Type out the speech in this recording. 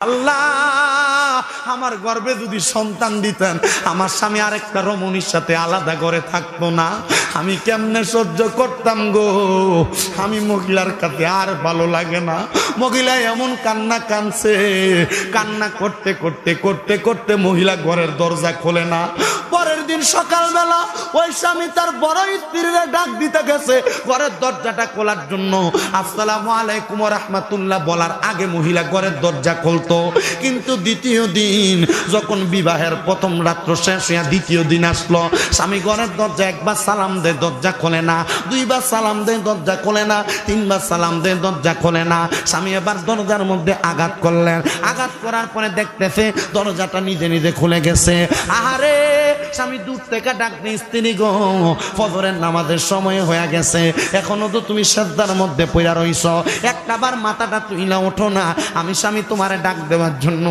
আল্লাহ আমার গর্ভে যদি সন্তান দিতেন, আমার স্বামী আরেকটা রমণীর সাথে আলাদা ঘরে থাকতো না, আমি কেমনে সহ্য করতাম গো। আমি মহিলার কাছে আর ভালো লাগে না। মহিলা এমন কান্না কানছে, কান্না করতে করতে করতে করতে মহিলা ঘরের দরজা খোলে না। পরের দিন সকালবেলা ওই স্বামী তার বড় স্ত্রীরে ডাক দিতে গেছে ঘরের দরজাটা খোলার জন্য। আসসালামু আলাইকুম ওয়া রাহমাতুল্লাহ বলার আগে মহিলা ঘরের দরজা খুলতো। কিন্তু দ্বিতীয় দিন যখন বিবাহের প্রথম রাত্র শেষ হইয়া দ্বিতীয় দিন আসলো, স্বামী ঘরের দরজা একবার সালাম দেয়, দরজা খোলে না। দুইবার সালাম দেয়, দরজা খোলে না। তিনবার সালাম দেয়, দরজা খোলে না। স্বামী এবার দরজার মধ্যে আঘাত করলেন। আঘাত করার পরে দেখতেছে দরজাটা নিজে নিজে খুলে গেছে। আহারে, স্বামী দূর থেকে ডাকতে, স্ত্রী গো ফজরের নামাজের সময় হয়ে গেছে, এখনো তো তুমি সেজদার মধ্যে পড়া রইছো, একটাবার মাথাটা তুইলা ওঠো না, আমি স্বামী তোমারে ডাক দেওয়ার জন্য